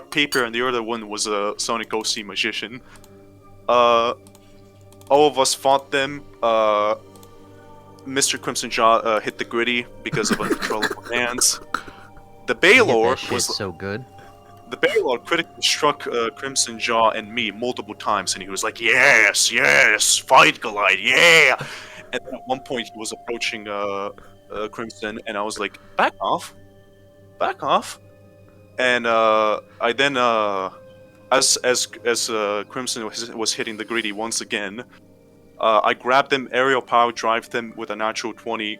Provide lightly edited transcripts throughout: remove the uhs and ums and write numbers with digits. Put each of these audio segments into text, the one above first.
paper, and the other one was a Sonic OC magician. All of us fought them. Mr. Crimson Jaw hit the gritty because of uncontrollable hands. The balor was so good. The balor critically struck Crimson Jaw and me multiple times, and he was like, "Yes, yes, fight, Glide, yeah!" And then at one point, he was approaching Crimson, and I was like, "Back off, back off!" And I then, as Crimson was hitting the gritty once again, I grabbed him, aerial power drive him with a natural 20,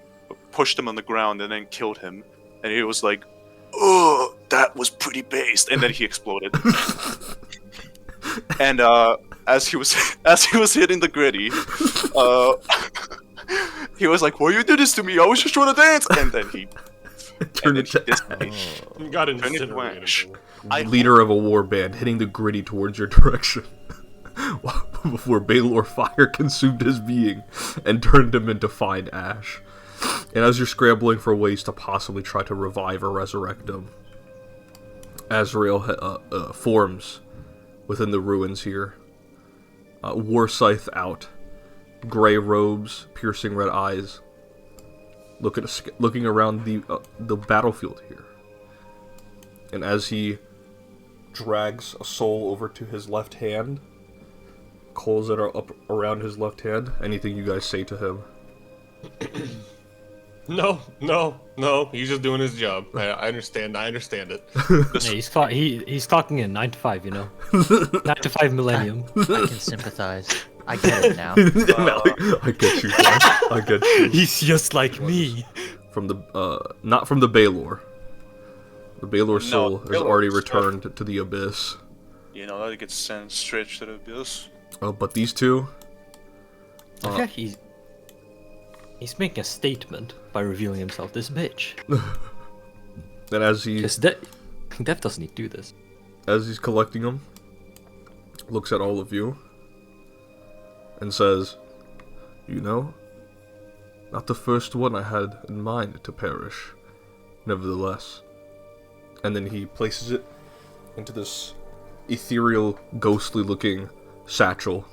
pushed him on the ground, and then killed him. And he was like, "Oh, that was pretty based," and then he exploded. And as he was hitting the gritty, he was like, "Why you do this to me? I was just trying to dance." And then he got incinerated. Leader of a war band hitting the gritty towards your direction. Before balor fire consumed his being and turned him into fine ash. And as you're scrambling for ways to possibly try to revive or resurrect him, Hadriel forms within the ruins here. War scythe out, gray robes, piercing red eyes, looking around the battlefield here. And as he drags a soul over to his left hand, coals that are up around his left hand, anything you guys say to him? No. He's just doing his job. I understand it. Yeah, he's clocking in 9 to 5, you know. 9 to 5 millennium. I can sympathize. I get it now. I get you, guys. I get you. He's just like me. From the not from the balor. The balor soul has already returned to the abyss. You know, that gets sent straight to the abyss. But these two. Yeah, he's making a statement by revealing himself this bitch. And as he... Death doesn't need to do this. As he's collecting them, looks at all of you, and says, "You know, not the first one I had in mind to perish, nevertheless." And then he places it into this ethereal, ghostly-looking satchel,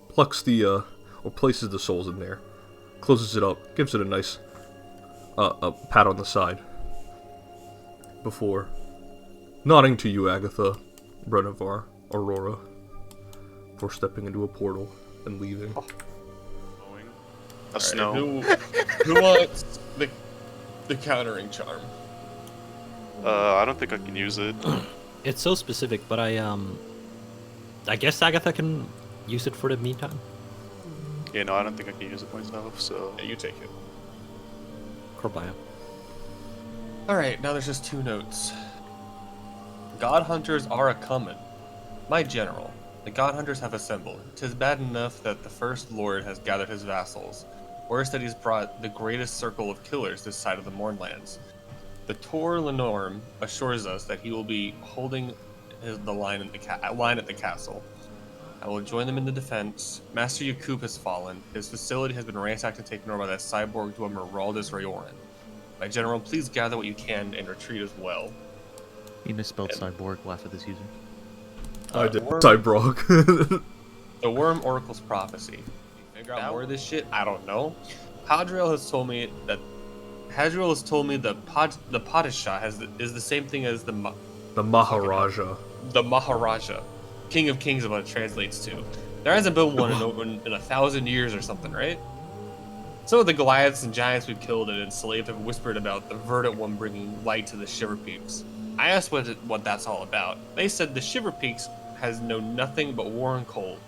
plucks the, or places the souls in there, closes it up, gives it a nice a pat on the side, before nodding to you, Agatha, Brenevar, Aurora, for stepping into a portal and leaving. A snow. Who wants the countering charm? I don't think I can use it. It's so specific, but I guess Agatha can use it for the meantime. Yeah, no, I don't think I can use it myself, so... Yeah, you take it. Corbaya. Alright, now there's just 2 notes. Godhunters are a-comin'. My general, the Godhunters have assembled. 'Tis bad enough that the First Lord has gathered his vassals. Worse that he's brought the greatest circle of killers this side of the Mournlands. The Tor Lenorm assures us that he will be holding the line at the castle. I will join them in the defense. Master Yakub has fallen. His facility has been ransacked and taken over by that cyborg dwemer Raldus Rayoran. My general, please gather what you can and retreat as well. He misspelled cyborg. Laugh at this user. I did. Cyborg. The Worm Oracle's prophecy. Figure out more of this shit? I don't know. Hadriel has told me the Padishah is the same thing as the Maharaja. The Maharaja. King of Kings is what it translates to. There hasn't been one in 1,000 years or something, right? Some of the Goliaths and giants we've killed and enslaved have whispered about the Verdant One bringing light to the Shiver Peaks. I asked what that's all about. They said the Shiver Peaks has known nothing but war and cold.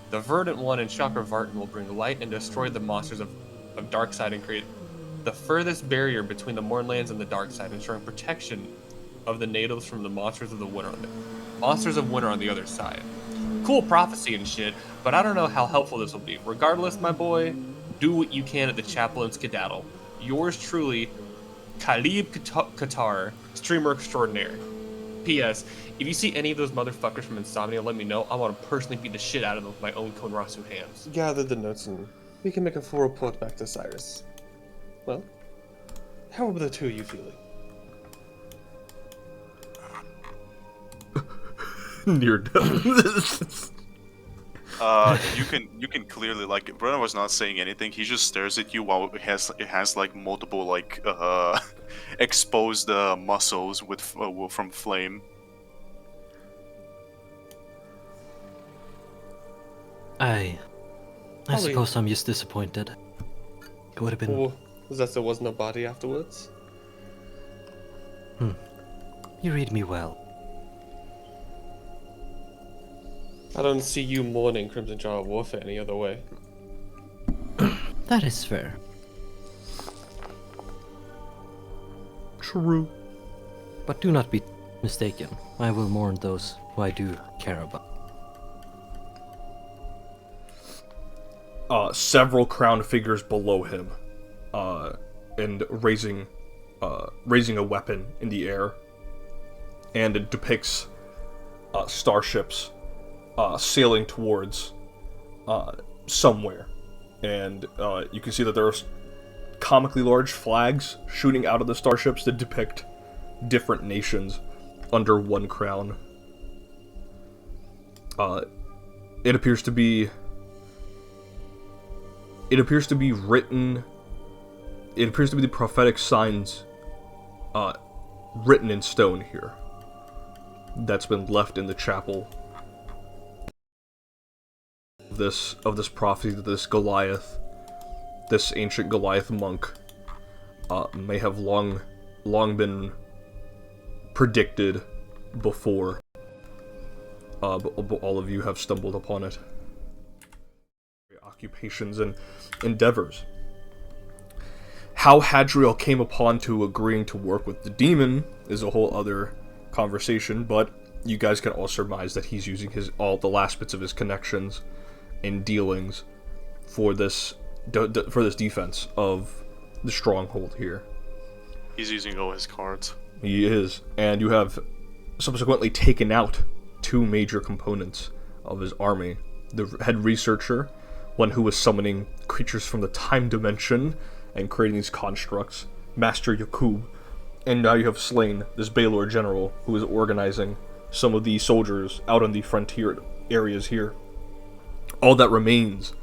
The Verdant One and Chakravartin will bring light and destroy the monsters of Darkside and create the furthest barrier between the Mournlands and the Darkside, ensuring protection of the natives from the monsters of the winter on the other side. Cool prophecy and shit, but I don't know how helpful this will be. Regardless, my boy, do what you can at the chapel and skedaddle. Yours truly, Khalib Qatar, streamer extraordinaire. P.S. If you see any of those motherfuckers from Insomnia, let me know. I want to personally beat the shit out of them with my own Konrasu hands. Gather the notes and we can make a full report back to Cyrus. Well, how are the two of you feeling? Near death. You can clearly, like, Brennan was not saying anything. He just stares at you while it has like multiple like exposed muscles with from flame. I Probably- suppose I'm just disappointed. It would have been. Oh, that there wasn't a body afterwards. You read me well. I don't see you mourning Crimson Jar of Warfare any other way. That is fair. True. But do not be mistaken. I will mourn those who I do care about. Several crowned figures below him, and raising a weapon in the air, and it depicts starships sailing towards somewhere, and you can see that there are comically large flags shooting out of the starships that depict different nations under one crown. It appears to be written. It appears to be the prophetic signs written in stone here that's been left in the chapel of this prophecy that this Goliath, this ancient Goliath monk, may have long been predicted before, but all of you have stumbled upon it. Occupations and endeavors. How Hadriel came upon to agreeing to work with the demon is a whole other conversation, but you guys can all surmise that he's using all the last bits of his connections and dealings for this defense of the stronghold here. He's using all his cards. He is, and you have subsequently taken out two major components of his army. The head researcher, one who was summoning creatures from the time dimension and creating these constructs, Master Yakub, and now you have slain this balor general who is organizing some of the soldiers out on the frontier areas here. All that remains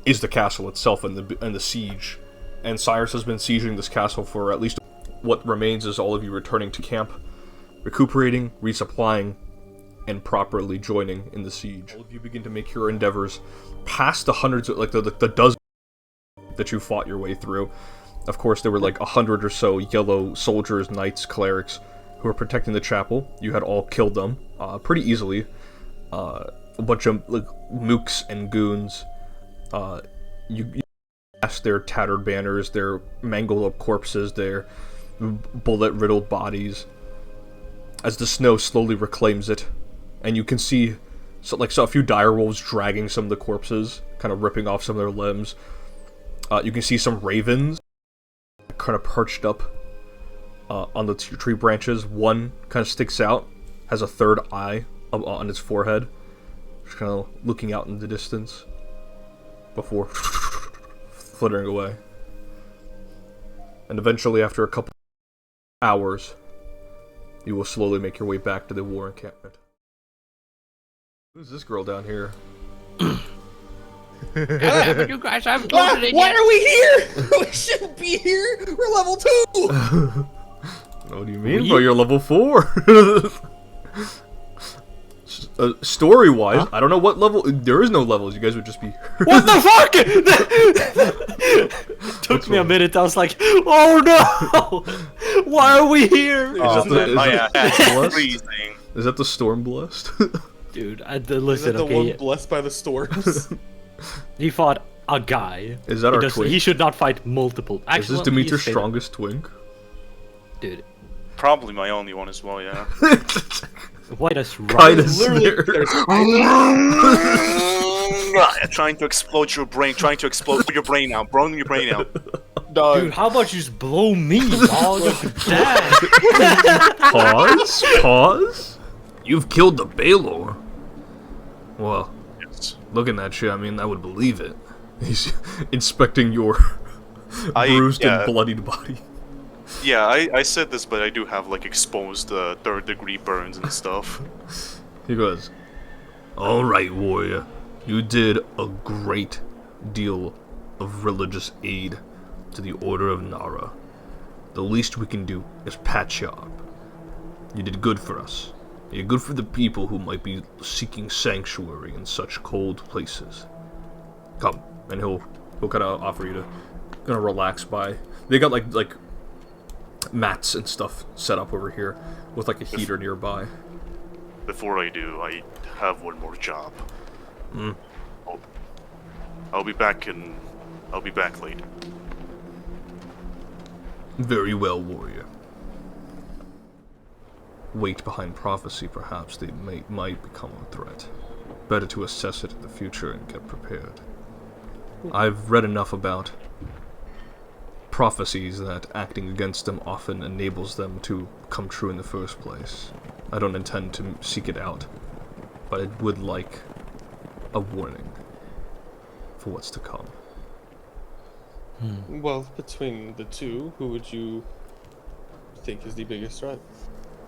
is the castle itself and the siege, and Cyrus has been sieging this castle for at least. What remains is all of you returning to camp, recuperating, resupplying, and properly joining in the siege. All of you begin to make your endeavors past the hundreds, like the dozen that you fought your way through. Of course, there were like 100 or so yellow soldiers, knights, clerics who were protecting the chapel. You had all killed them pretty easily. A bunch of like mooks and goons. You passed their tattered banners, their mangled up corpses, their bullet-riddled bodies, as the snow slowly reclaims it, and you can see a few direwolves dragging some of the corpses, kind of ripping off some of their limbs. You can see some ravens kind of perched up on the tree branches. One kind of sticks out, has a third eye on its forehead, just kind of looking out in the distance before flittering away. And eventually, after a couple hours, you will slowly make your way back to the war encampment. Who's this girl down here? But you guys haven't told it Why yet. are we here? We shouldn't be here. We're level 2. What do you mean, bro? You're level 4. Story-wise, I don't know what level. There is no levels. You guys would just be. What the fuck? Took me a minute. I was like, oh no! Why are we here? Freezing. Is that the storm blessed? Dude, Is listen, that the okay. one blessed by the storms? He fought a guy. Is that our twink? He should not fight multiple. Is Actually, this Dimitri's he's strongest twink? Dude, Probably my only one as well, yeah. why does Kind of Literally, there's Trying to explode your brain, trying to explode your brain out, blowing your brain out. Dude, how about you just blow me, dog? Damn. Pause? You've killed the balor. Well, Yes. looking at you, I mean, I would believe it. He's inspecting your bruised and bloodied body. Yeah, I said this, but I do have like exposed third-degree burns and stuff. He goes, "Alright, warrior. You did a great deal of religious aid to the Order of Nara. The least we can do is patch you up. You did good for us. You're good for the people who might be seeking sanctuary in such cold places. Come." And he'll kind of offer you to kind of relax by. They got like mats and stuff set up over here with like a heater nearby. Before I do, I have one more job. Hmm. I'll be back late. Very well, warrior. Wait behind prophecy, perhaps they might become a threat. Better to assess it in the future and get prepared. I've read enough about prophecies that acting against them often enables them to come true in the first place. I don't intend to seek it out, but I would like a warning for what's to come. Well, between the two, who would you think is the biggest threat?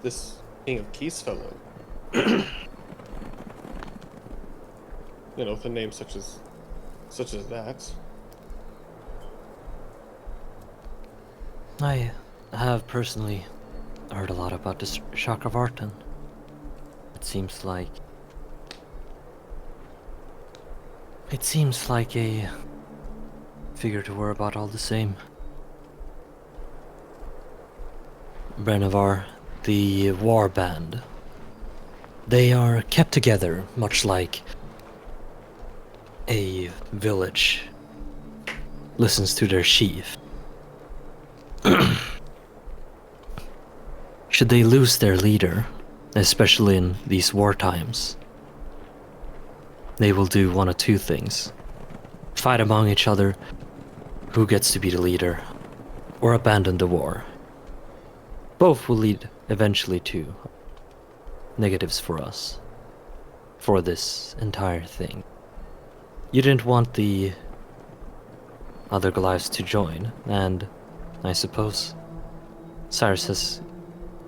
This King of Keys fellow. You know, with a name such as that. I have personally heard a lot about this Chakravartin. It seems like a figure to worry about all the same. Brenevar, the war band, they are kept together much like a village listens to their chief. Should they lose their leader, especially in these war times, they will do one of two things. Fight among each other, who gets to be the leader, or abandon the war. Both will lead eventually to negatives for us, for this entire thing. You didn't want the other Goliaths to join, and I suppose Cyrus has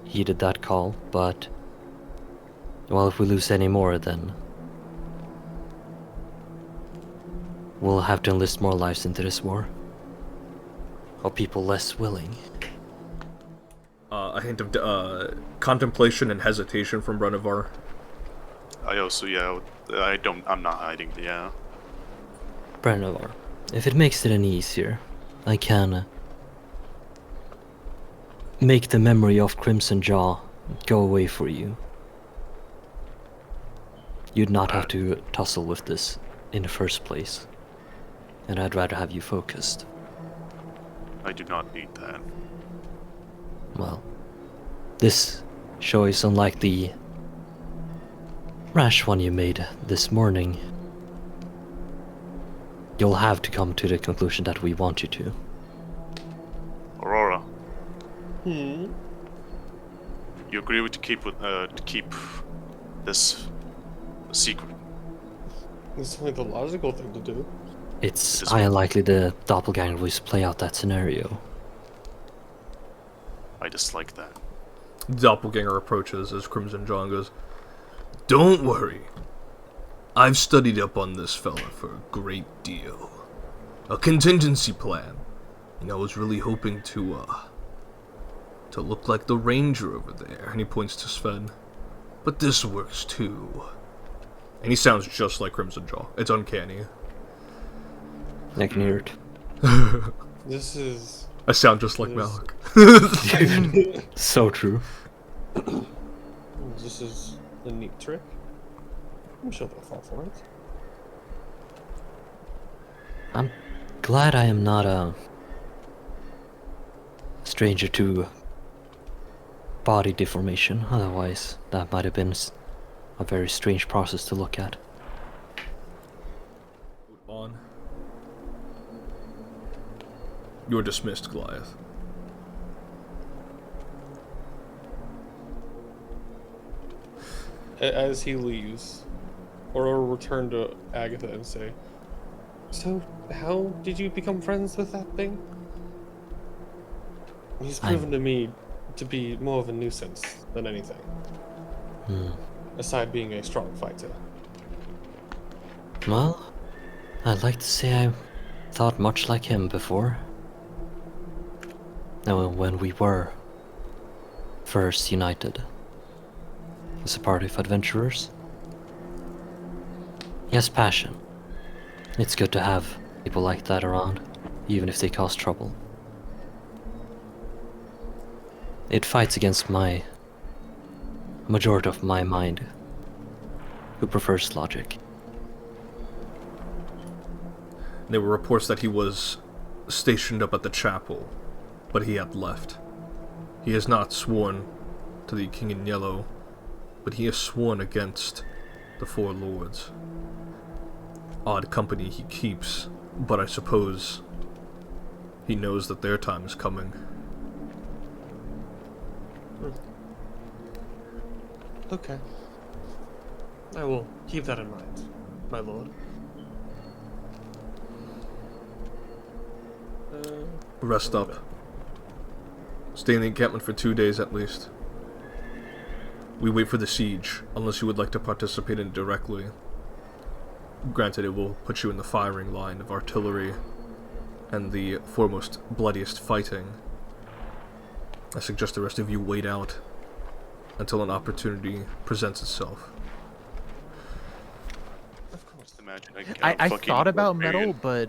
heeded that call, but well, if we lose any more, then we'll have to enlist more lives into this war. Or people less willing. A hint of contemplation and hesitation from Brenevar. I'm not hiding, yeah. Brenevar, if it makes it any easier, I can make the memory of Crimson Jaw go away for you. You'd not have to tussle with this in the first place, and I'd rather have you focused. I do not need that. Well, this show is unlike the rash one you made this morning. You'll have to come to the conclusion that we want you to. Aurora. You agree to keep this a secret? It's only the logical thing to do. It's highly unlikely the doppelganger will play out that scenario. I dislike that. Doppelganger approaches as Crimson John goes, "Don't worry. I've studied up on this fella for a great deal. A contingency plan. And I was really hoping to look like the ranger over there." And he points to Sven. "But this works too." And he sounds just like Crimson Jaw. It's uncanny. I can hear it. This is... I sound just like Malik. So true. This is a neat trick. I'm sure they'll fall for it. I'm glad I am not a stranger to body deformation. Otherwise, that might have been a very strange process to look at. On. You're dismissed, Goliath. As he leaves, Aurora will return to Agatha and say, "So, how did you become friends with that thing? He's proven to me to be more of a nuisance than anything." aside being a strong fighter? Well, I'd like to say I thought much like him before. Now, when we were first united as a party of adventurers. He has passion. It's good to have people like that around, even if they cause trouble. It fights against my majority of my mind, who prefers logic. There were reports that he was stationed up at the chapel, but he had left. He has not sworn to the King in Yellow, but he has sworn against the Four Lords. Odd company he keeps, but I suppose he knows that their time is coming. Okay. I will keep that in mind, my lord. Rest up. Stay in the encampment for 2 days at least. We wait for the siege, unless you would like to participate in it directly. Granted, it will put you in the firing line of artillery and the foremost, bloodiest fighting. I suggest the rest of you wait out until an opportunity presents itself. Of course. Imagine I fucking thought about barbarian. metal, but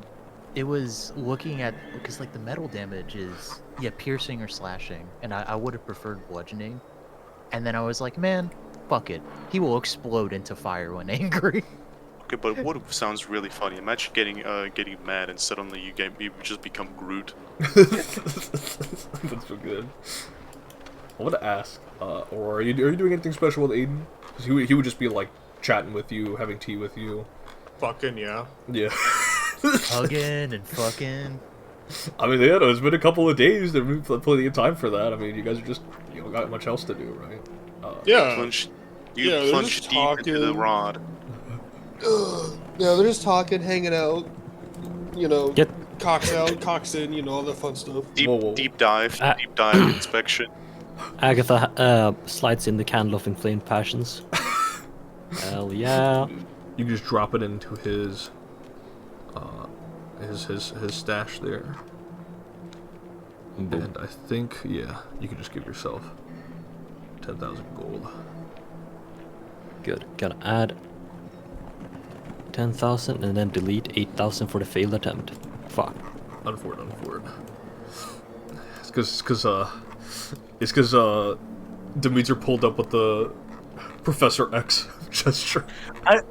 it was looking at, because like the metal damage is piercing or slashing, and I would have preferred bludgeoning. And then I was like, man, fuck it. He will explode into fire when angry. Okay, but what sounds really funny? Imagine getting mad and suddenly you just become Groot. That's so good. I want to ask, or are you doing anything special with Aiden? Because he would just be like chatting with you, having tea with you. Fucking yeah. Yeah. Hugging and fucking. I mean, yeah, it's been a couple of days. There's plenty of time for that. I mean, you guys are just, got much else to do, right? Yeah. You they're plunge just deep into the talking. rod. Yeah, they're just talking, hanging out. You know, Get- cocks out, cocks in, all that fun stuff. Whoa. Deep dive Ah. inspection. Agatha slides in the candle of inflamed passions. Hell yeah. You just drop it into his stash there. And I think, yeah, you can just give yourself 10,000 gold. Good. Gotta add 10,000 and then delete 8,000 for the failed attempt. Fuck. Unfortunate. It's because Demeter pulled up with the Professor X gesture. I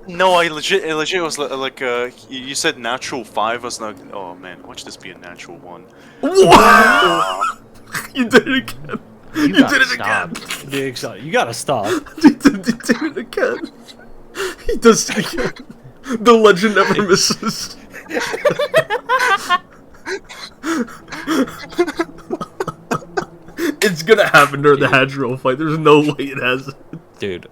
legit was like you said natural 5. I was like, oh man, watch this be a natural 1. What? You did it again. You gotta did it stop. again. You gotta stop. You did it again. He does it again. The legend never misses. It's gonna happen during the Hadriel fight. There's no way it hasn't. Dude.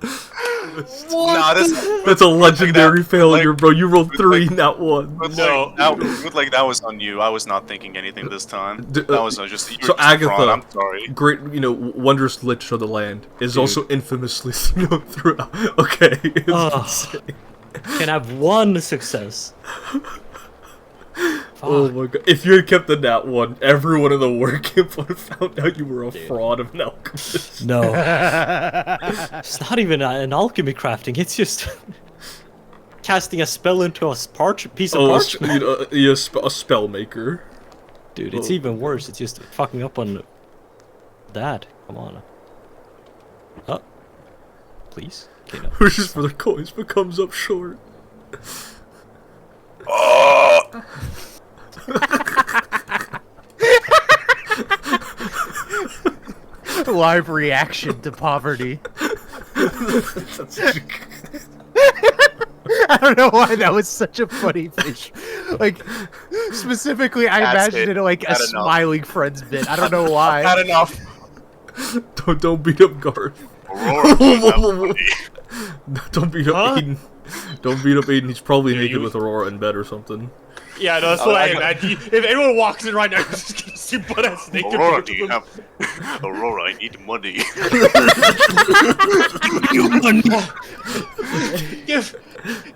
Nah, That's a legendary failure, bro. You rolled 3, like- not 1. No, that was on you. I was not thinking anything this time. That was just you were So just a Agatha, fraud, I'm sorry. great, wondrous lich of the land, is also infamously known throughout. Okay. It's insane. Can have one success. Oh my god. If you had kept the nat 1, everyone in the war camp would have found out you were a fraud of an alchemist. No. It's not even an alchemy crafting, it's just casting a spell into a piece of parchment. A spell maker. Dude, it's even worse. It's just fucking up on that. Come on. Oh. Please? Okay, no. Wishes for the coins but comes up short. Live reaction to poverty. I don't know why that was such a funny fish. Like, specifically, I That's imagined it. it like a Had enough. smiling friends bit. I don't know why. Not enough. Don't beat up Garth. Aurora, Don't beat up Huh? Aiden. Don't beat up Aiden. He's probably Yeah, naked you- with Aurora in bed or something. Yeah, no, that's what I imagine. If anyone walks in right now, you're just gonna see butt-ass snake. Aurora, do you have... Aurora, I need money.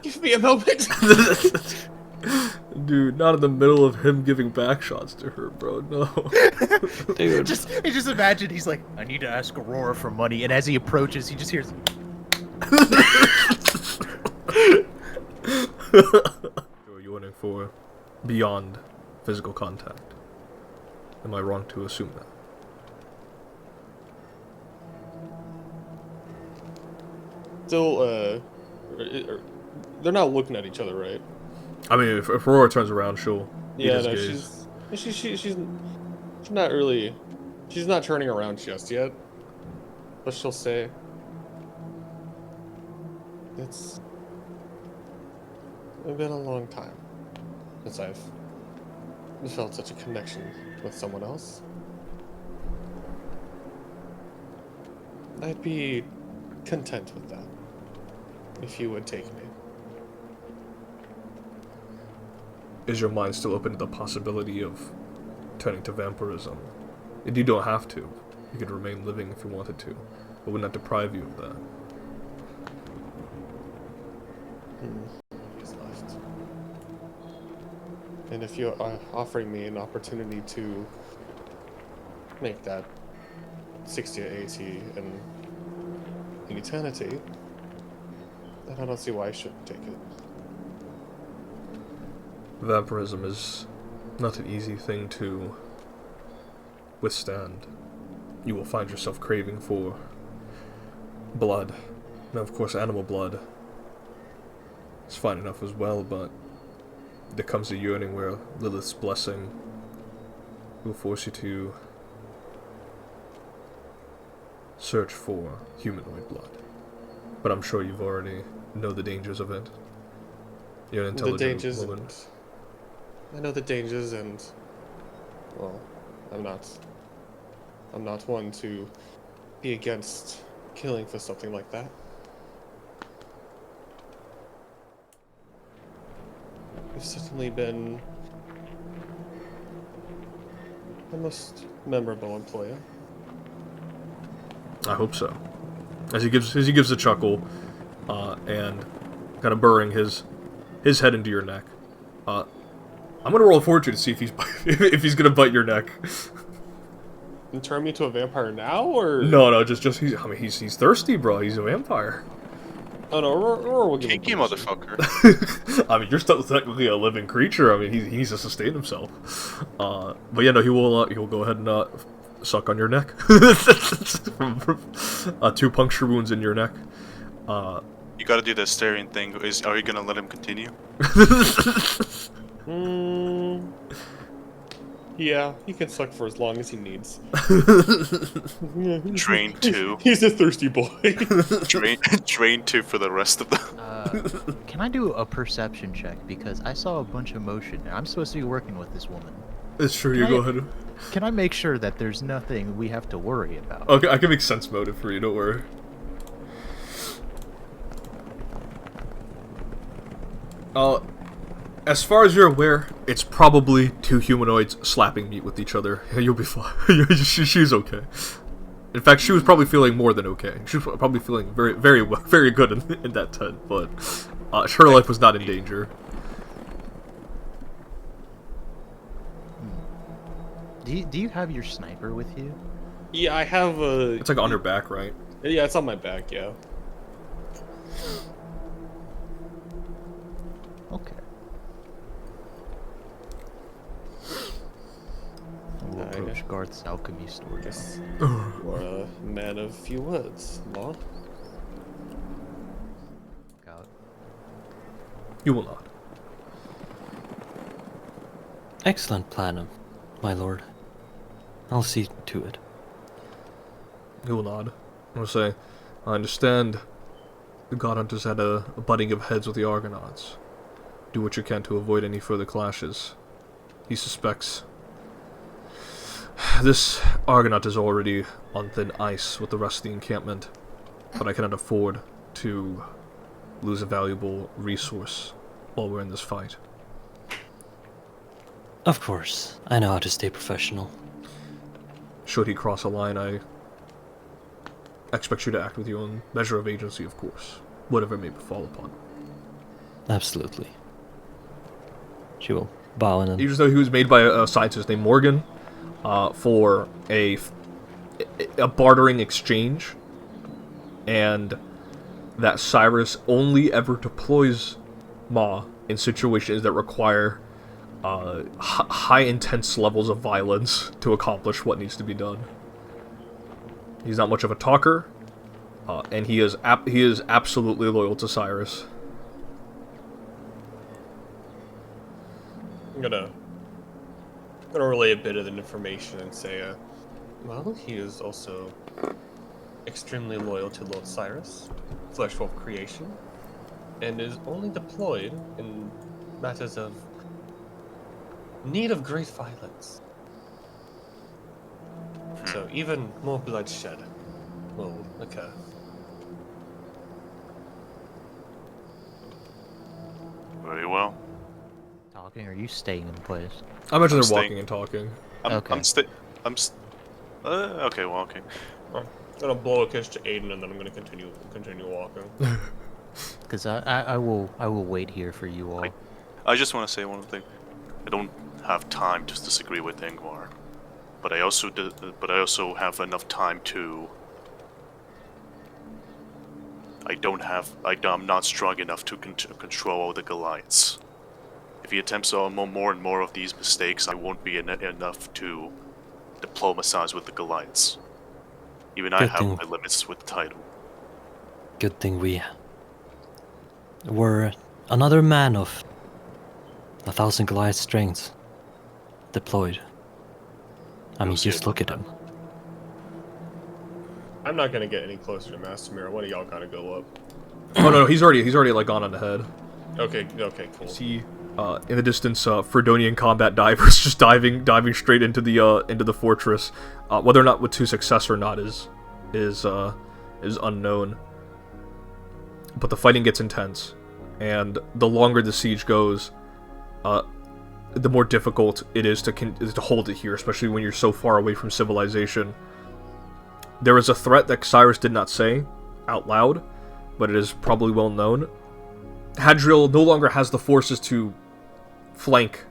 Give me a moment. Dude, not in the middle of him giving back shots to her, bro. No. Dude. just imagine he's like, I need to ask Aurora for money, and as he approaches, he just hears. Are you yearning for beyond physical contact? Am I wrong to assume that? Still, they're not looking at each other, right? I mean, if Aurora turns around, she'll meet Yeah, his no, gaze. she's not really, she's not turning around just yet, but she'll say, it's been a long time since I've felt such a connection with someone else. I'd be content with that, if you would take me. Is your mind still open to the possibility of turning to vampirism? And you don't have to. You could remain living if you wanted to. But would not deprive you of that. He's left. And if you're offering me an opportunity to make that 60 or 80 in eternity, then I don't see why I shouldn't take it. Vampirism is not an easy thing to withstand. You will find yourself craving for blood. Now, of course, animal blood is fine enough as well, but there comes a yearning where Lilith's blessing will force you to search for humanoid blood. But I'm sure you've already know the dangers of it. You're an intelligent woman. I know the dangers, and well, I'm not one to be against killing for something like that. You've certainly been the most memorable employer. I hope so. As he gives a chuckle, and kind of burrowing his head into your neck. I'm gonna roll a fortune to see if he's gonna bite your neck. And turn me into a vampire now, or No, just he's thirsty, bro. He's a vampire. oh no, or we'll give him Kinky permission. motherfucker. I mean, you're still technically a living creature. I mean, he needs to sustain himself. But yeah, no, he will go ahead and suck on your neck. 2 puncture wounds in your neck. You gotta do the staring thing. Are you gonna let him continue? Yeah, he can suck for as long as he needs. Train 2. He's a thirsty boy. Train 2 for the rest of the... Can I do a perception check? Because I saw a bunch of motion, and I'm supposed to be working with this woman. It's true, you go ahead. Can I make sure that there's nothing we have to worry about? Okay, I can make sense motive for you, don't worry. As far as you're aware, it's probably 2 humanoids slapping meat with each other. You'll be fine. She's okay. In fact, she was probably feeling more than okay. She was probably feeling very, very, very good in that tent, but her life was not in danger. Do you have your sniper with you? Yeah, I have a... It's like on her back, right? Yeah, it's on my back, yeah. Okay. We'll approach Garth's alchemy store now. Yes. You're a man of few words, Law. Out. You will not. Excellent plan, my lord. I'll see to it. He will nod. I'll say, I understand the Godhunters had a butting of heads with the Argonauts. Do what you can to avoid any further clashes. He suspects this Argonaut is already on thin ice with the rest of the encampment, but I cannot afford to lose a valuable resource while we're in this fight. Of course, I know how to stay professional. Should he cross a line, I expect you to act with your own measure of agency, of course, whatever may befall upon. Absolutely. She will bow and Even though he was made by a scientist named Morgan, for a bartering exchange, and that Cyrus only ever deploys Ma in situations that require high intense levels of violence to accomplish what needs to be done. He's not much of a talker, and he is absolutely loyal to Cyrus. I'm gonna relay a bit of the information and say, well, he is also extremely loyal to Lord Cyrus, Flesh Wolf creation, and is only deployed in matters of need of great violence. So even more bloodshed will occur. Very well. Talking, or are you staying in place? I imagine they're staying- walking and talking. Okay. Okay, well, okay. I'm gonna blow a kiss to Aiden, and then I'm gonna continue walking. Because I will wait here for you all. I just want to say one thing. I don't have time to disagree with Ingvar, but I also have enough time to. I'm not strong enough to control all the Goliaths. If he attempts more and more of these mistakes, I won't be enough to diplomatize with the Goliaths. Even I Good have thing. my limits with the title. good thing we were another man of 1,000 Goliath strength deployed. I mean, We'll see just about look at that. him. I'm not gonna get any closer to Master Mirror. One of y'all gotta go up. Oh no, he's already like gone on ahead. Okay, cool. See, in the distance, Fredonian combat divers just diving straight into the fortress. Whether or not with to success or not is unknown. But the fighting gets intense, and the longer the siege goes, the more difficult it is to hold it here, especially when you're so far away from civilization. There is a threat that Cyrus did not say out loud, but it is probably well known. Hadriel no longer has the forces to flank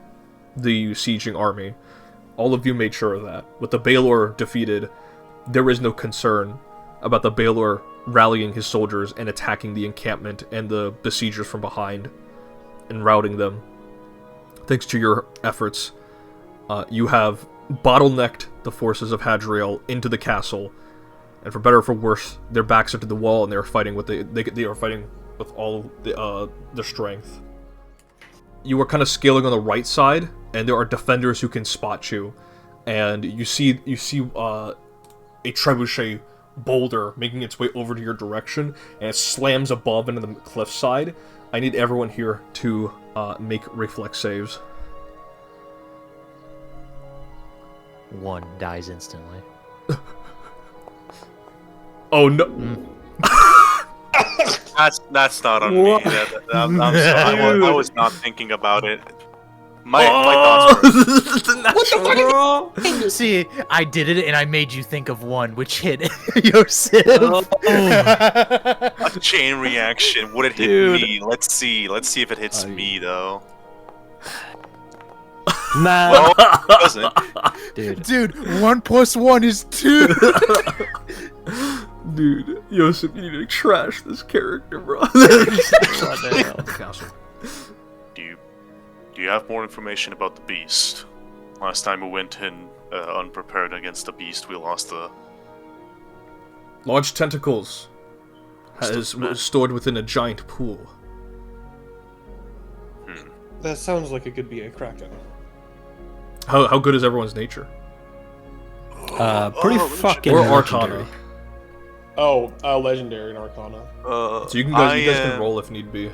the sieging army. All of you made sure of that. With the balor defeated, there is no concern about the balor rallying his soldiers and attacking the encampment and the besiegers from behind and routing them. Thanks to your efforts, you have bottlenecked the forces of Hadriel into the castle, and for better or for worse, their backs are to the wall and they are fighting with they are fighting with all their strength. You are kind of scaling on the right side, and there are defenders who can spot you, and you see a trebuchet boulder making its way over to your direction, and it slams above into the cliffside. I need everyone here to make reflex saves. One dies instantly. Oh no! That's not on me. I'm sorry. I was not thinking about it. My thoughts were, See, I did it, and I made you think of one, which hit Yosef. a chain reaction. Would it hit Dude. me? Let's see if it hits me though. Man, Well, it doesn't. Dude, 1 + 1 is 2. Dude, Yosef, you need to trash this character, bro. Castle. Do you have more information about the beast? Last time we went in unprepared against the beast, we lost the. Large tentacles was stored within a giant pool. That sounds like it could be a kraken. How good is everyone's nature? pretty fucking Or legendary. Arcana. Oh, legendary and Arcana. So you guys can roll if need be.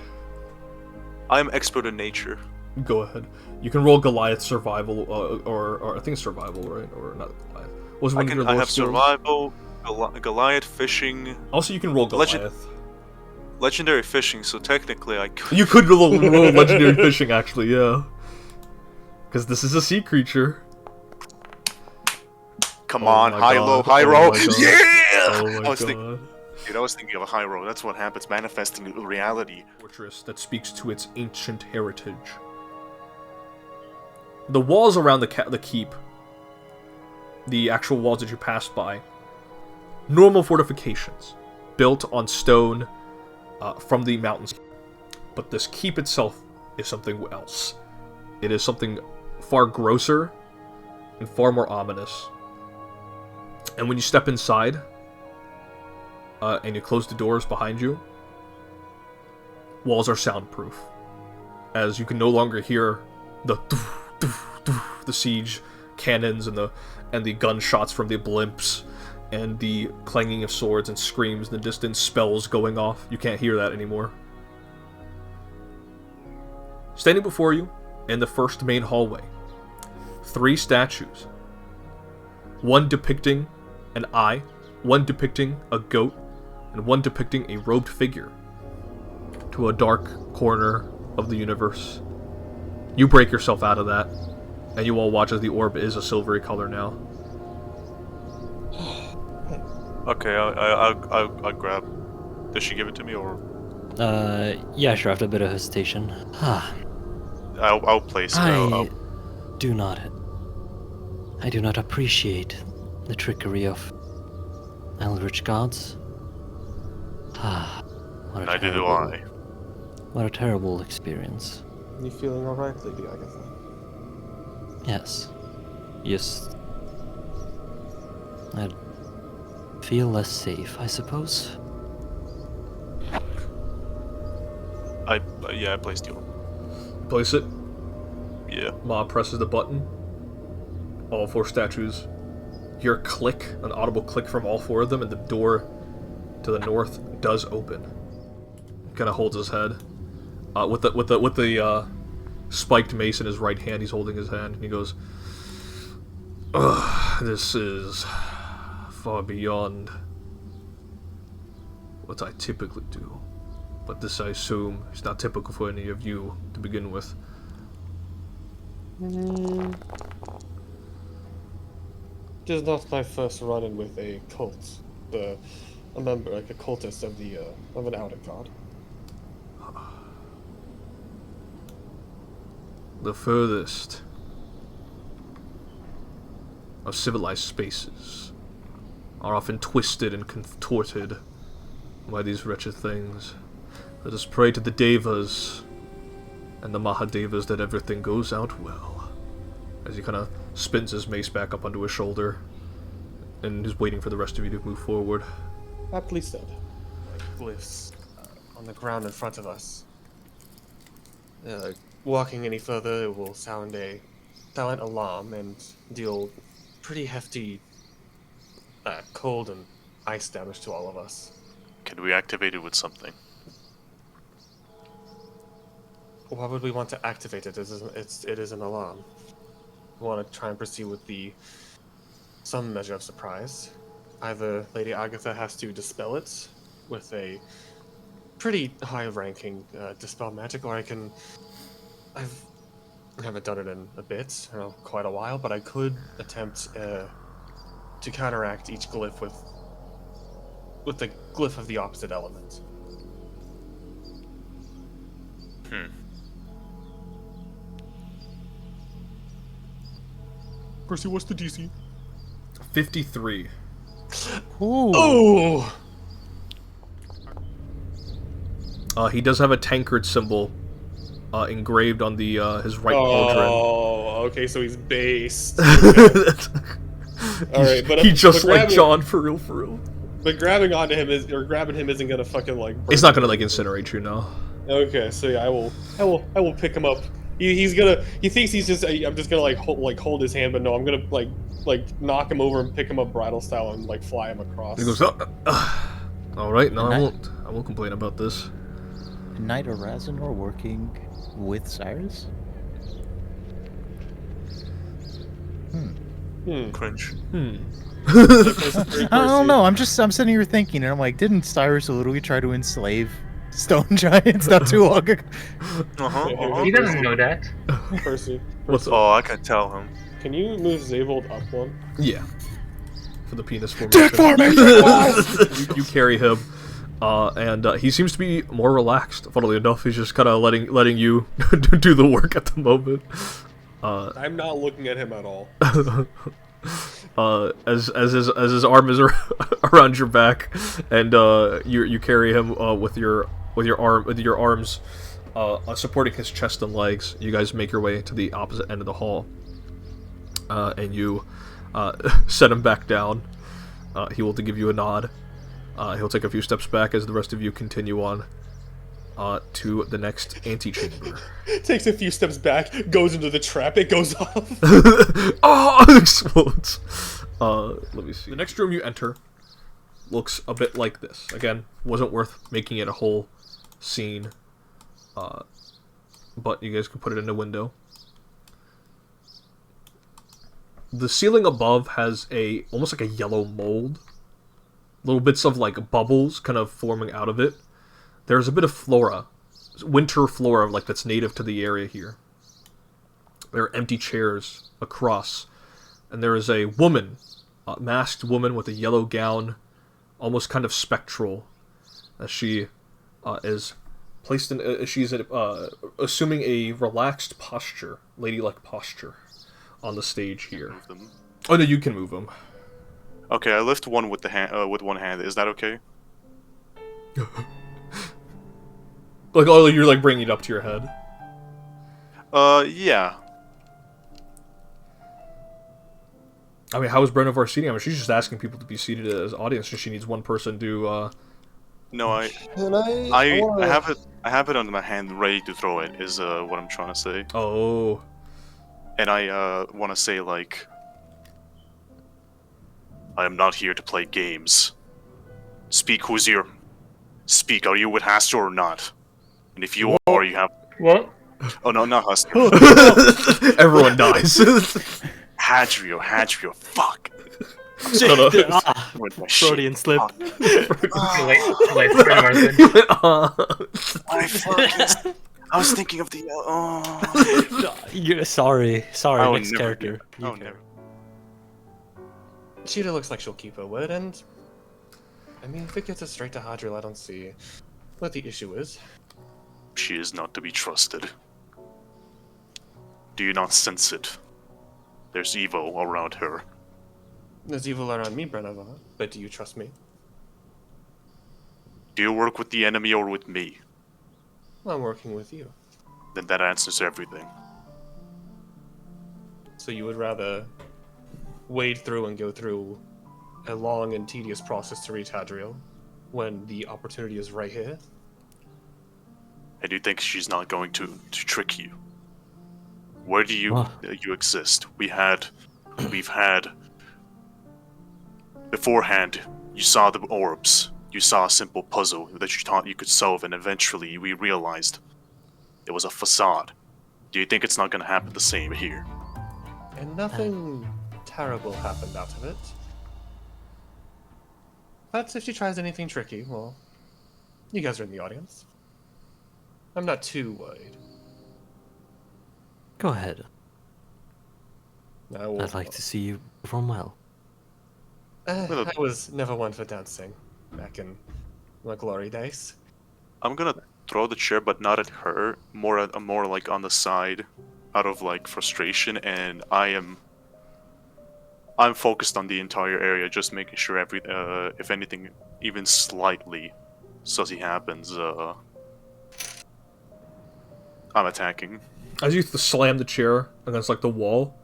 I'm expert in nature. Go ahead. You can roll Goliath survival, or I think it's survival, right? Or not Goliath. What was one of your I lore have skills? survival, Goliath fishing, Also, you can roll Legend- Goliath. legendary fishing. So technically, I could. You could roll legendary fishing, actually, yeah. Because this is a sea creature. Come Oh on, my high God. low, high Oh roll. my God. Yeah! Oh my I was thinking of a high roll. That's what happens, manifesting reality. Fortress that speaks to its ancient heritage. The walls around the keep, the actual walls that you passed by, normal fortifications, built on stone from the mountains. But this keep itself is something else. It is something far grosser and far more ominous. And when you step inside, and you close the doors behind you, walls are soundproof, as you can no longer hear the siege cannons and the gunshots from the blimps and the clanging of swords and screams in the distance, spells going off. You can't hear that anymore. Standing before you in the first main hallway, 3 statues. One depicting an eye, one depicting a goat, and one depicting a robed figure to a dark corner of the universe. You break yourself out of that, and you all watch as the orb is a silvery color now. Okay, I'll grab. Does she give it to me, or Yeah, sure, after a bit of hesitation. I'll place it. I do not appreciate the trickery of eldritch gods. Neither do I. What a terrible experience. You feeling alright, Lady Agatha? Yes. Yes. I feel less safe, I suppose. I placed the orb. Place it. Yeah. Ma presses the button. All 4 statues hear a click, an audible click from all 4 of them, and the door to the north does open. Kind of holds his head. With the spiked mace in his right hand, he's holding his hand, and he goes, "Ugh, this is far beyond what I typically do. But this, I assume, is not typical for any of you to begin with." It is not my first run-in with a cult. A member, like a cultist of an outer god. The furthest of civilized spaces are often twisted and contorted by these wretched things. Let us pray to the Devas and the Mahadevas that everything goes out well. As he kind of spins his mace back up onto his shoulder and is waiting for the rest of you to move forward. Aptly said. Glyphs on the ground in front of us. Walking any further, it will sound a silent alarm and deal pretty hefty cold and ice damage to all of us. Can we activate it with something? Why would we want to activate it? It is an alarm. We want to try and proceed with some measure of surprise. Either Lady Agatha has to dispel it with a pretty high-ranking dispel magic, or I haven't done it in a bit, quite a while, but I could attempt to counteract each glyph with the glyph of the opposite element. Percy, what's the DC? 53. Ooh! He does have a tankard symbol engraved on the his right pauldron. Oh, okay, so he's based. Alright, but he just but like grabbing- John, for real. But grabbing him isn't gonna fucking like. It's not gonna like incinerate you, no. Okay, so yeah, I will pick him up. He thinks he's just. I'm just gonna hold his hand, but no, I'm gonna like knock him over and pick him up bridal style and like fly him across. He goes, all right, no, I won't complain about this. Knight Arazinor working with Cyrus? Cringe. I don't know. I'm sitting here thinking, and I'm like, didn't Cyrus literally try to enslave stone giants not too long ago? Uh-huh. Yeah, He doesn't know that. Percy, What's up? Oh, I can tell him. Can you move Zavold up one? Yeah. For the penis formation. You carry him, and he seems to be more relaxed. Funnily enough, he's just kind of letting you do the work at the moment. I'm not looking at him at all. As his arm is around your back, and you carry him with your arms supporting his chest and legs. You guys make your way to the opposite end of the hall, and you set him back down. He will give you a nod. He'll take a few steps back as the rest of you continue on to the next antechamber. Takes a few steps back, goes into the trap, it goes off. Oh, it explodes. Let me see. The next room you enter looks a bit like this. Again, wasn't worth making it a whole scene, but you guys can put it in a window. The ceiling above has almost like a yellow mold. Little bits of like bubbles kind of forming out of it. There's a bit of flora, winter flora, like that's native to the area here. There are empty chairs across, and there is a woman, a masked woman with a yellow gown, almost kind of spectral, as she is placed in. She's assuming a relaxed posture, ladylike posture, on the stage here. Move them. Oh no, you can move them. Okay, I lift one with the hand. With one hand, is that okay? Like, oh, you're like bringing it up to your head. Yeah. I mean, how is Brenna seating? I mean, she's just asking people to be seated as audience, and she needs one person to. No, I have it under my hand, ready to throw it. Is what I'm trying to say. Oh. And I want to say like, I am not here to play games. Speak, who's here? Speak, are you with Hastur or not? And if you are, you have... What? Oh no, not Hastur. Everyone dies. Hadriel, fuck. Freudian slip. I was thinking of the... You're sorry, I would next never character. do- Oh, never. Cheetah looks like she'll keep her word, and I mean, if it gets us straight to Hadriel, I don't see what the issue is. She is not to be trusted. Do you not sense it? There's evil around her. There's evil around me, Brenava, but do you trust me? Do you work with the enemy or with me? I'm working with you. Then that answers everything. So you would rather wade through and go through a long and tedious process to reach Hadriel when the opportunity is right here? And you think she's not going to trick you? Where do you you exist? We've had beforehand. You saw the orbs. You saw a simple puzzle that you thought you could solve, and eventually we realized it was a facade. Do you think it's not going to happen the same here? And nothing terrible happened out of it. But if she tries anything tricky, well, you guys are in the audience. I'm not too worried. Go ahead. I will, I'd like to see you perform well. I was never one for dancing back in my glory days. I'm gonna throw the chair, but not at her. More like on the side, out of like frustration. And I'm focused on the entire area, just making sure if anything even slightly sussy happens, I'm attacking. As you slam the chair against like the wall,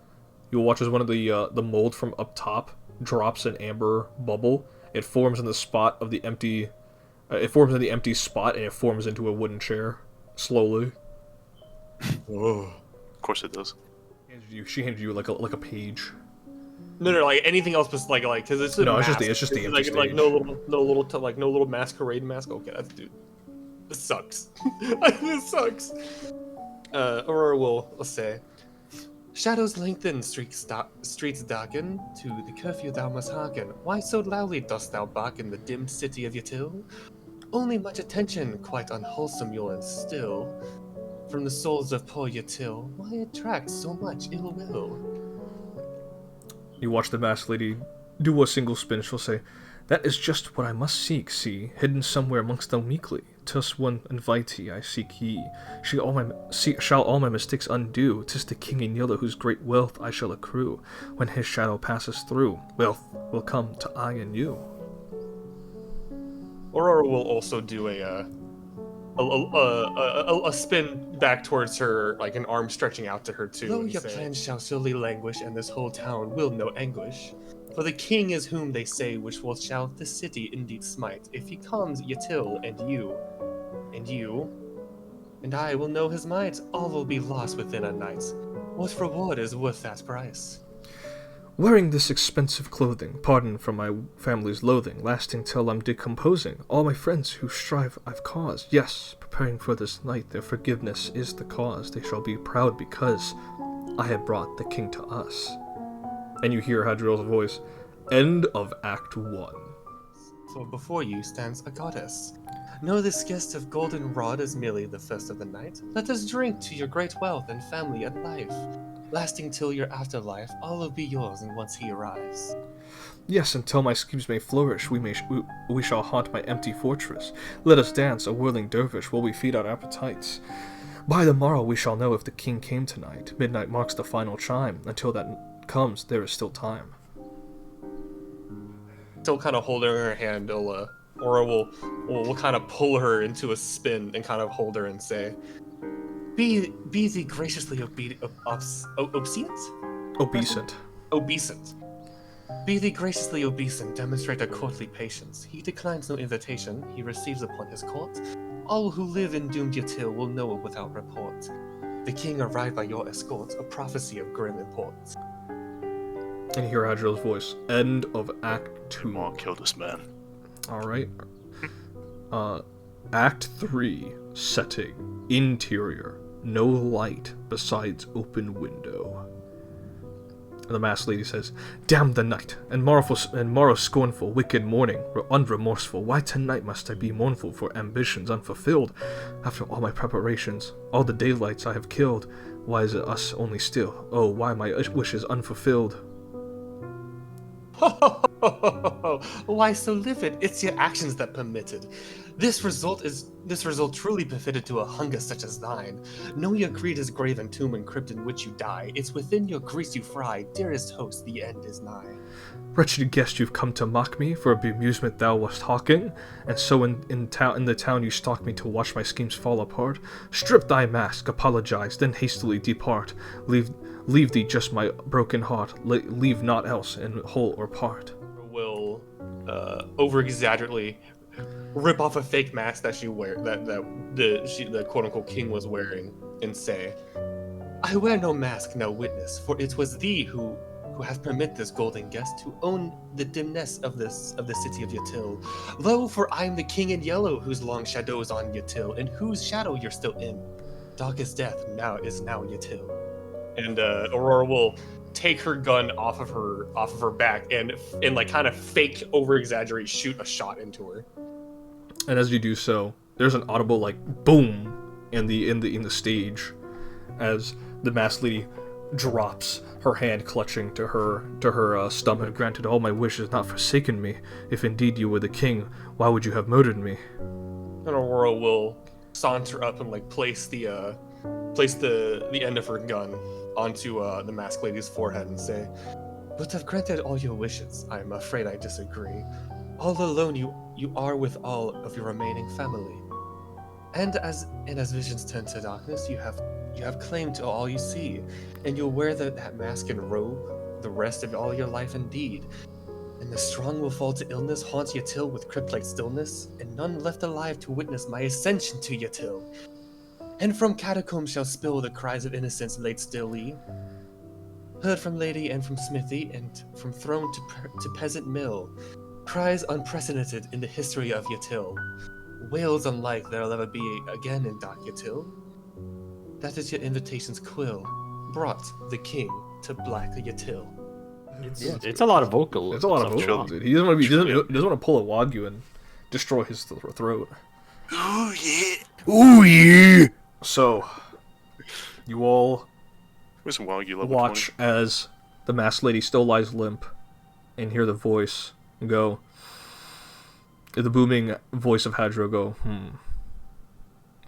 you'll watch as one of the mold from up top drops an amber bubble. It forms in the spot of the empty. It forms in the empty spot, and it forms into a wooden chair slowly. Whoa! Of course it does. She handed you like a page. No, like anything else, but like, because it's a No, mask. it's just the empty like, stage. like no little masquerade mask. Okay, that's dude. This sucks. This sucks. Aurora will say, shadows lengthen, streets darken. To the curfew thou must hearken. Why so loudly dost thou bark in the dim city of Yatil? Only much attention, quite unwholesome you'll instill. from the souls of poor Yatil, why attract so much ill will? You watch the masked lady do a single spin. She'll say, "That is just what I must seek, see, hidden somewhere amongst them meekly. 'Tis one invitee I seek ye. Shall all my mistakes undo. 'Tis the king in yellow whose great wealth I shall accrue. When his shadow passes through, wealth will come to I and you." Aurora will also do a spin back towards her, like an arm stretching out to her too. Though your plans shall surely languish, and this whole town will know anguish. For the king is whom they say, which will shall the city indeed smite. If he comes, Yatil, and you, and I will know his might. All will be lost within a night. What reward is worth that price? Wearing this expensive clothing, pardon from my family's loathing, lasting till I'm decomposing. All my friends who strive I've caused, yes, preparing for this night, their forgiveness is the cause. They shall be proud because I have brought the king to us. And you hear Hadriel's voice. End of Act 1. For before you stands a goddess. Know this guest of golden rod is merely the first of the night. Let us drink to your great wealth and family and life. Lasting till your afterlife, all will be yours and once he arrives. Yes, until my schemes may flourish, we shall haunt my empty fortress. Let us dance, a whirling dervish, while we feed our appetites. By the morrow we shall know if the king came tonight. Midnight marks the final chime. Until that comes, there is still time. Still kind of holding her hand, Aura will kind of pull her into a spin and kind of hold her and say, Be thee graciously obedient. Obeisant. Be thee graciously obeisant, demonstrate a courtly patience. He declines no invitation, he receives upon his court. All who live in doomed Yatil will know it without report. The king arrived by your escort, a prophecy of grim import. And you hear Hadriel's voice. End of Act 2. Come on, kill this man. Alright. Act 3. Setting. Interior. No light besides open window. And the masked lady says, "Damn the night, and morrow scornful, wicked morning, unremorseful. Why tonight must I be mournful for ambitions unfulfilled? After all my preparations, all the daylights I have killed, why is it us only still? Oh, why my wishes unfulfilled?" Why so livid? It's your actions that permitted. This result truly befitted to a hunger such as thine. Know your creed is grave and tomb and crypt in which you die. It's within your grease you fry, dearest host, the end is nigh. Wretched guest, you've come to mock me, for bemusement thou wast hawking, and so in the town you stalk me to watch my schemes fall apart. Strip thy mask, apologize, then hastily depart. Leave thee just my broken heart, leave naught else in whole or part. Will over-exaggerately rip off a fake mask that the quote-unquote king was wearing and say, I wear no mask, no witness, for it was thee who hath permit this golden guest to own the dimness of the city of Yatil. Lo, for I am the king in yellow, whose long shadow is on Yatil, and whose shadow you're still in. Darkest death now Yatil. And Aurora will take her gun off of her back and like kind of fake over-exaggerate shoot a shot into her. And as you do so, there's an audible like boom in the stage as the masked lady drops, her hand clutching to her stomach. Granted, all my wishes not forsaken me. If indeed you were the king, why would you have murdered me? And Aurora will saunter up and like place the end of her gun onto the masked lady's forehead and say, But I've granted all your wishes. I'm afraid I disagree. All alone you are with all of your remaining family. And as visions turn to darkness, you have claim to all you see, and you'll wear that mask and robe the rest of all your life indeed. And the strong will fall to illness, haunt Yatil with crypt-like stillness, and none left alive to witness my ascension to Yatil. And from catacombs shall spill the cries of innocence laid stilly, heard from lady and from smithy, and from throne to peasant mill, cries unprecedented in the history of Yatil, wails unlike there'll ever be again in dark Yatil. That is your invitation's quill, brought the king to black Yatil. It's a lot of vocal. It's a lot of vocal, dude. He doesn't want to pull a Wagyu and destroy his throat. Ooh yeah. Ooh yeah. So, You all Where's Wagyu level watch 20? as the masked lady still lies limp, and hear the voice go. The booming voice of Hadriel go,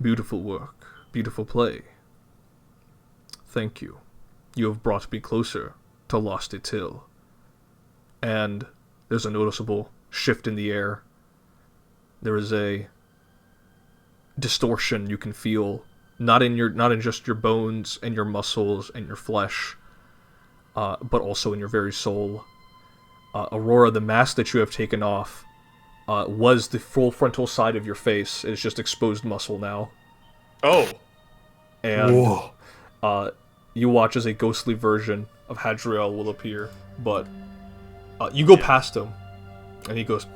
Beautiful work, beautiful play. Thank you. You have brought me closer to Lost Till. And there's a noticeable shift in the air. There is a distortion you can feel, not in just your bones and your muscles and your flesh, but also in your very soul. Aurora, the mask that you have taken off was the full frontal side of your face. It's just exposed muscle now. Oh. And you watch as a ghostly version of Hadriel will appear, but you go past him, and he goes,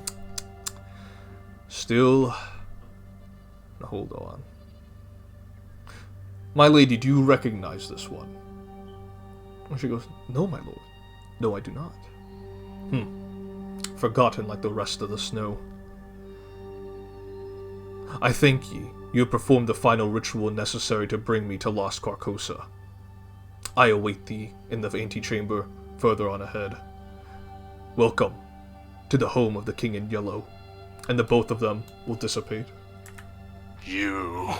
Still... Hold on. My lady, do you recognize this one? And she goes, No, my lord. No, I do not. Forgotten like the rest of the snow. I thank ye. You have performed the final ritual necessary to bring me to Lost Carcosa. I await thee in the antechamber further on ahead. Welcome to the home of the King in Yellow, and the both of them will dissipate. You.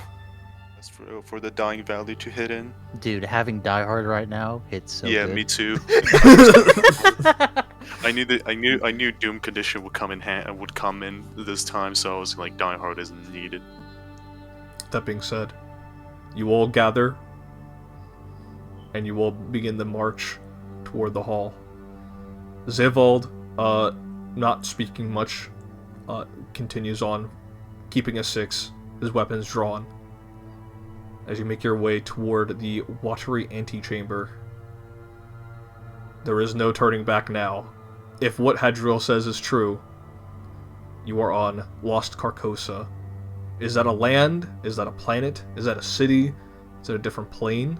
That's for the Dying Valley to hit in. Dude, having Die Hard right now, it's so Yeah, good. me too. I knew Doom Condition would come in this time, so I was like, Die Hard isn't needed. That being said, you all gather, and you all begin the march toward the hall. Zevald, not speaking much, continues on, keeping a 6, his weapons drawn, as you make your way toward the watery antechamber. There is no turning back now. If what Hadriel says is true, you are on Lost Carcosa. Is that a land? Is that a planet? Is that a city? Is it a different plane?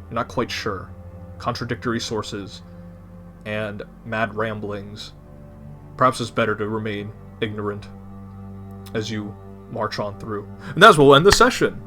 You're not quite sure. Contradictory sources and mad ramblings. Perhaps it's better to remain ignorant as you march on through. And that's where we'll end the session.